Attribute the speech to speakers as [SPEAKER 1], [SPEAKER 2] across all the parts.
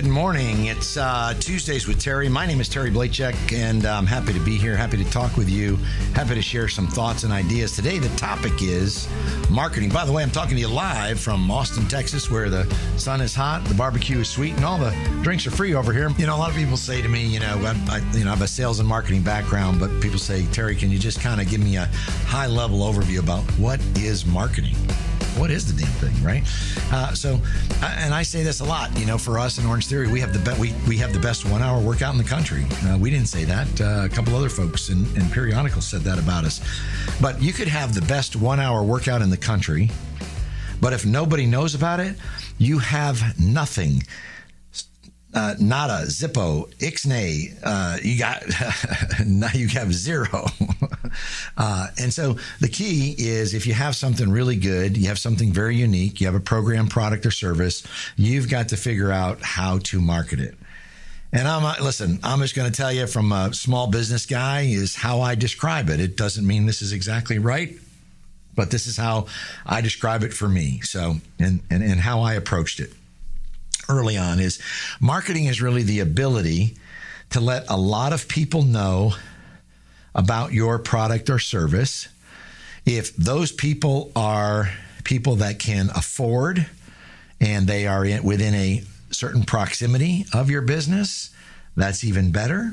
[SPEAKER 1] Good morning. It's Tuesdays with Terry. My name is Terry Blachek, and I'm happy to be here, happy to talk with you, happy to share some thoughts and ideas. Today, the topic is marketing. By the way, I'm talking to you live from Austin, Texas, where the sun is hot, the barbecue is sweet, and all the drinks are free over here. You know, a lot of people say to me, I have a sales and marketing background, but people say, Terry, can you just kind of give me a high-level overview about what is marketing? What is the damn thing, right? And I say this a lot. For us in Orange Theory, we have the best 1 hour workout in the country. We didn't say that. A couple other folks in periodicals said that about us. But you could have the best 1 hour workout in the country, but if nobody knows about it, you have nothing. Nada, zippo, ixnay, you have zero. And so the key is if you have something really good, you have something very unique, you have a program, product, or service, you've got to figure out how to market it. And I'm just going to tell you from a small business guy is how I describe it. It doesn't mean this is exactly right, but this is how I describe it for me. So, and how I approached it early on is marketing is really the ability to let a lot of people know about your product or service. If those people are people that can afford and they are within a certain proximity of your business, that's even better.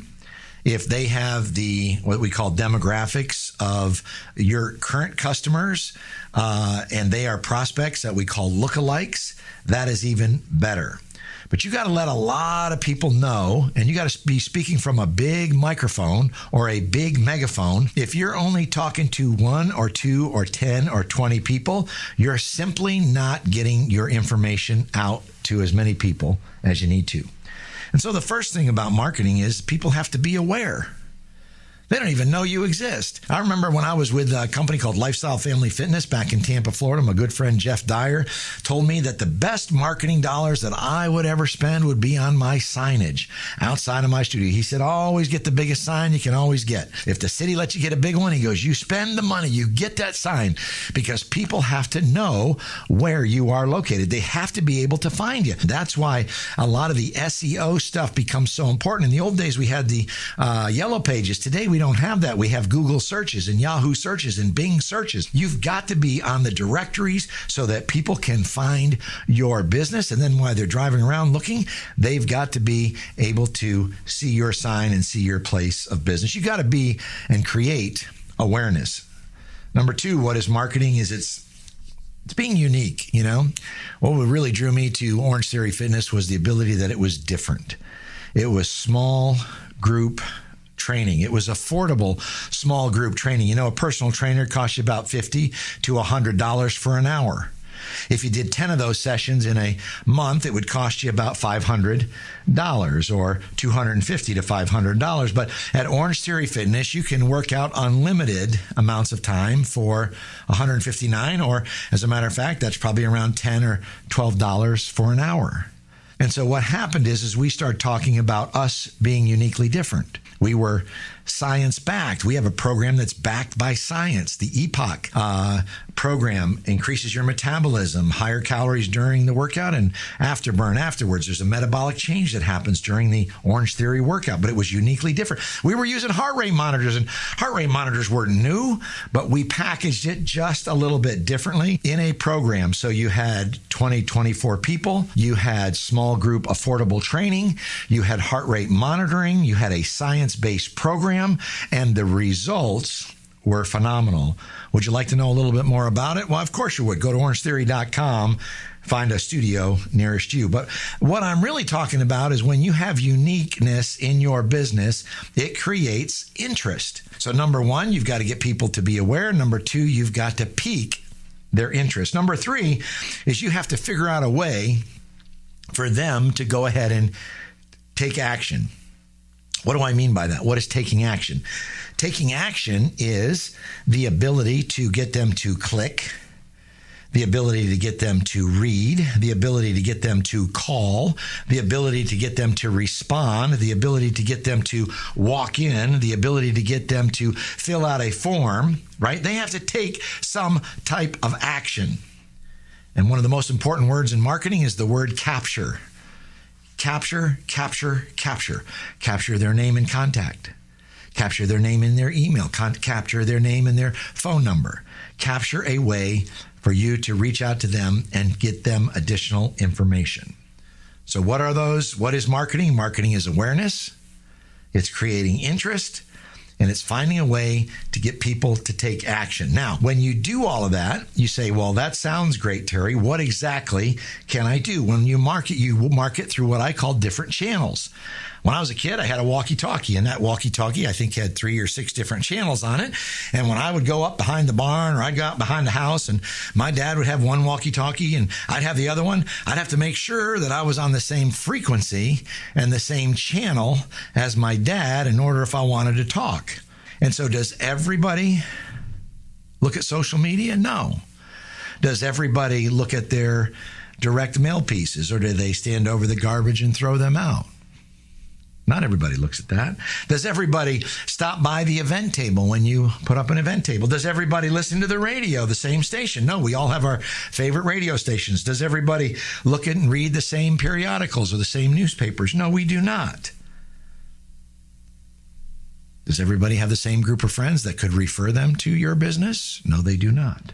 [SPEAKER 1] If they have what we call demographics of your current customers and they are prospects that we call lookalikes, that is even better. But you got to let a lot of people know, and you got to be speaking from a big microphone or a big megaphone. If you're only talking to 1 or 2 or 10 or 20 people, you're simply not getting your information out to as many people as you need to. And so the first thing about marketing is people have to be aware. They don't even know you exist. I remember when I was with a company called Lifestyle Family Fitness back in Tampa, Florida, my good friend Jeff Dyer told me that the best marketing dollars that I would ever spend would be on my signage outside of my studio. He said, always get the biggest sign you can always get. If the city lets you get a big one, he goes, you spend the money, you get that sign, because people have to know where you are located. They have to be able to find you. That's why a lot of the SEO stuff becomes so important. In the old days, we had the yellow pages. Today, we don't have that. We have Google searches and Yahoo searches and Bing searches. You've got to be on the directories so that people can find your business. And then while they're driving around looking, they've got to be able to see your sign and see your place of business. You got to be and create awareness. Number 2, what is marketing is it's being unique. What really drew me to Orange Theory Fitness was the ability that it was different. It was small group training. It was affordable small group training. A personal trainer costs you about $50 to $100 for an hour. If you did 10 of those sessions in a month, it would cost you about $500 or $250 to $500. But at Orange Theory Fitness, you can work out unlimited amounts of time for $159, or as a matter of fact, that's probably around $10 or $12 for an hour. And so what happened is we started talking about us being uniquely different. We were science-backed. We have a program that's backed by science. The EPOC program increases your metabolism, higher calories during the workout and afterburn afterwards. There's a metabolic change that happens during the Orange Theory workout, but it was uniquely different. We were using heart rate monitors, and heart rate monitors weren't new, but we packaged it just a little bit differently in a program. So you had 24 people, you had small group affordable training, you had heart rate monitoring, you had a science-based program, and the results were phenomenal. Would you like to know a little bit more about it? Well, of course you would. Go to orangetheory.com, find a studio nearest you. But what I'm really talking about is when you have uniqueness in your business, it creates interest. So number 1, you've got to get people to be aware. Number 2, you've got to pique their interest. Number 3 is you have to figure out a way for them to go ahead and take action. What do I mean by that? What is taking action? Taking action is the ability to get them to click, the ability to get them to read, the ability to get them to call, the ability to get them to respond, the ability to get them to walk in, the ability to get them to fill out a form, right? They have to take some type of action. And one of the most important words in marketing is the word capture. Capture, capture, capture. Capture their name and contact. Capture their name in their email. Capture their name and their phone number. Capture a way for you to reach out to them and get them additional information. So what are those? What is marketing? Marketing is awareness. It's creating interest. And it's finding a way to get people to take action. Now, when you do all of that, you say, well, that sounds great, Terry. What exactly can I do? When you market through what I call different channels. When I was a kid, I had a walkie-talkie, and that walkie-talkie, I think, had 3 or 6 different channels on it. And when I would go up behind the barn or I'd go out behind the house and my dad would have one walkie-talkie and I'd have the other one, I'd have to make sure that I was on the same frequency and the same channel as my dad in order if I wanted to talk. And so does everybody look at social media? No. Does everybody look at their direct mail pieces, or do they stand over the garbage and throw them out? Not everybody looks at that. Does everybody stop by the event table when you put up an event table? Does everybody listen to the radio, the same station? No, we all have our favorite radio stations. Does everybody look at and read the same periodicals or the same newspapers? No, we do not. Does everybody have the same group of friends that could refer them to your business? No, they do not.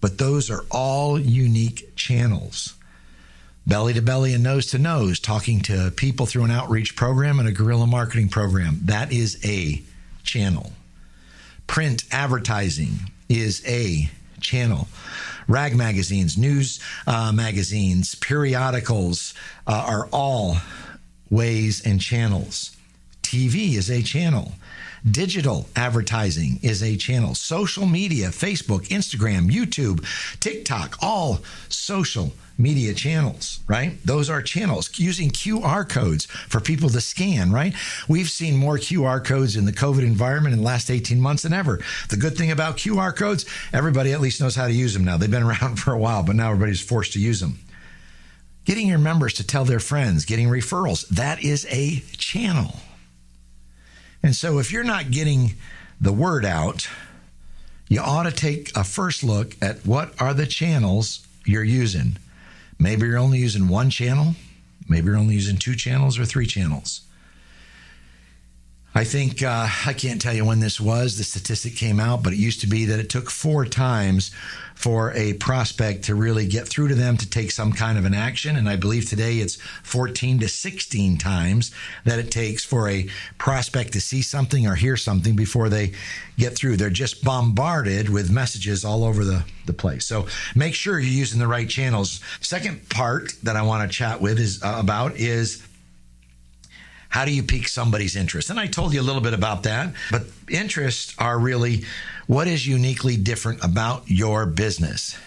[SPEAKER 1] But those are all unique channels. Belly to belly and nose to nose, talking to people through an outreach program and a guerrilla marketing program. That is a channel. Print advertising is a channel. Rag magazines, news magazines, periodicals are all ways and channels. TV is a channel. Digital advertising is a channel. Social media, Facebook, Instagram, YouTube, TikTok, all social media channels, right? Those are channels. Using QR codes for people to scan, right? We've seen more QR codes in the COVID environment in the last 18 months than ever. The good thing about QR codes, everybody at least knows how to use them now. They've been around for a while, but now everybody's forced to use them. Getting your members to tell their friends, getting referrals, that is a channel. And so if you're not getting the word out, you ought to take a first look at what are the channels you're using. Maybe you're only using one channel. Maybe you're only using 2 channels or 3 channels. I think, I can't tell you when this was, the statistic came out, but it used to be that it took 4 times for a prospect to really get through to them to take some kind of an action. And I believe today it's 14 to 16 times that it takes for a prospect to see something or hear something before they get through. They're just bombarded with messages all over the place. So make sure you're using the right channels. Second part that I want to chat with is how do you pique somebody's interest? And I told you a little bit about that, but interests are really what is uniquely different about your business.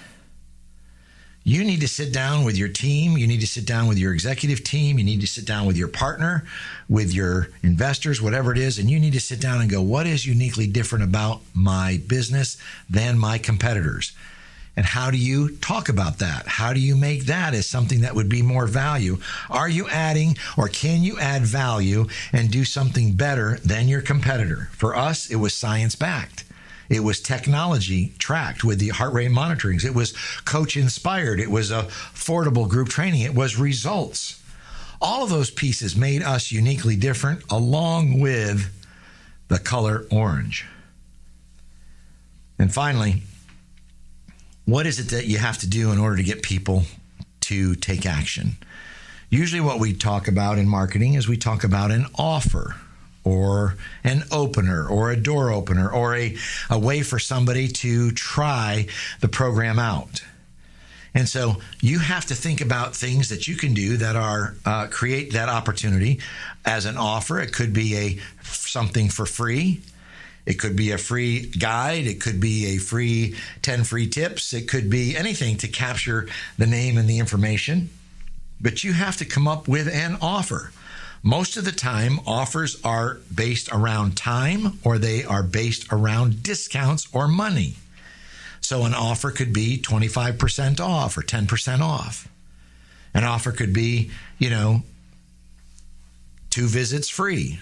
[SPEAKER 1] You need to sit down with your team. You need to sit down with your executive team. You need to sit down with your partner, with your investors, whatever it is, and you need to sit down and go, what is uniquely different about my business than my competitors? And how do you talk about that? How do you make that as something that would be more value? Are you adding, or can you add value and do something better than your competitor? For us, it was science-backed. It was technology tracked with the heart rate monitorings. It was coach inspired. It was affordable group training. It was results. All of those pieces made us uniquely different, along with the color orange. And finally, what is it that you have to do in order to get people to take action? Usually what we talk about in marketing is we talk about an offer or an opener or a door opener or a way for somebody to try the program out. And so you have to think about things that you can do that are create that opportunity as an offer. It could be something for free. It could be a free guide. It could be a free 10 free tips. It could be anything to capture the name and the information. But you have to come up with an offer. Most of the time, offers are based around time, or they are based around discounts or money. So an offer could be 25% off or 10% off. An offer could be, 2 visits free.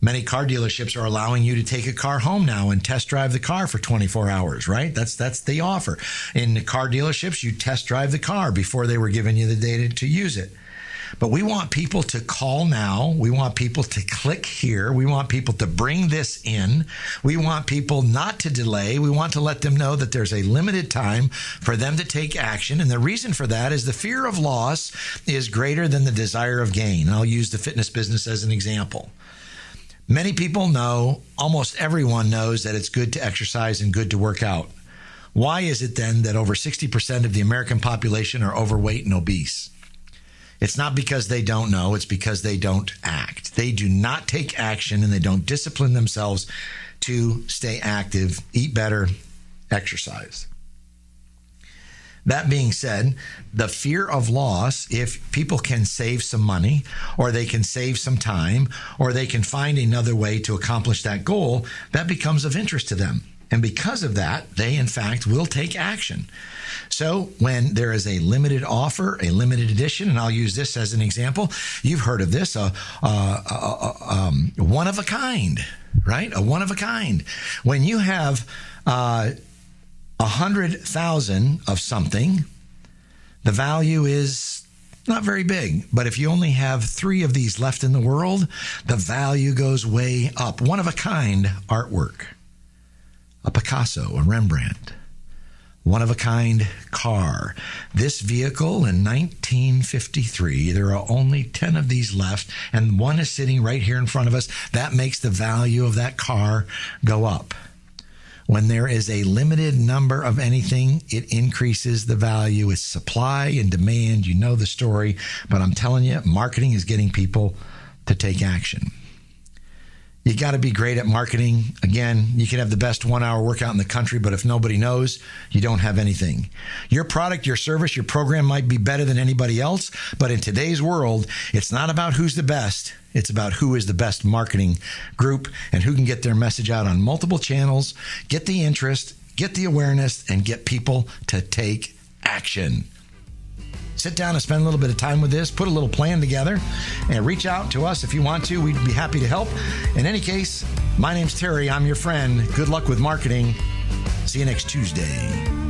[SPEAKER 1] Many car dealerships are allowing you to take a car home now and test drive the car for 24 hours, right? That's the offer. In the car dealerships, you test drive the car before they were giving you the data to use it. But we want people to call now. We want people to click here. We want people to bring this in. We want people not to delay. We want to let them know that there's a limited time for them to take action. And the reason for that is the fear of loss is greater than the desire of gain. And I'll use the fitness business as an example. Many people know, almost everyone knows, that it's good to exercise and good to work out. Why is it then that over 60% of the American population are overweight and obese? It's not because they don't know, it's because they don't act. They do not take action and they don't discipline themselves to stay active, eat better, exercise. That being said, the fear of loss, if people can save some money, or they can save some time, or they can find another way to accomplish that goal, that becomes of interest to them. And because of that, they, in fact, will take action. So when there is a limited offer, a limited edition, and I'll use this as an example, you've heard of this, one of a kind, right? A one of a kind. When you have 100,000 of something, the value is not very big. But if you only have 3 of these left in the world, the value goes way up. One of a kind artwork. A Picasso, a Rembrandt, one-of-a-kind car. This vehicle in 1953, there are only 10 of these left, and one is sitting right here in front of us. That makes the value of that car go up. When there is a limited number of anything, it increases the value. It's supply and demand. You know the story, but I'm telling you, marketing is getting people to take action. You got to be great at marketing. Again, you can have the best 1-hour workout in the country, but if nobody knows, you don't have anything. Your product, your service, your program might be better than anybody else, but in today's world, it's not about who's the best. It's about who is the best marketing group and who can get their message out on multiple channels, get the interest, get the awareness, and get people to take action. Sit down and spend a little bit of time with this, put a little plan together, and reach out to us if you want to. We'd be happy to help. In any case, my name's Terry. I'm your friend. Good luck with marketing. See you next Tuesday.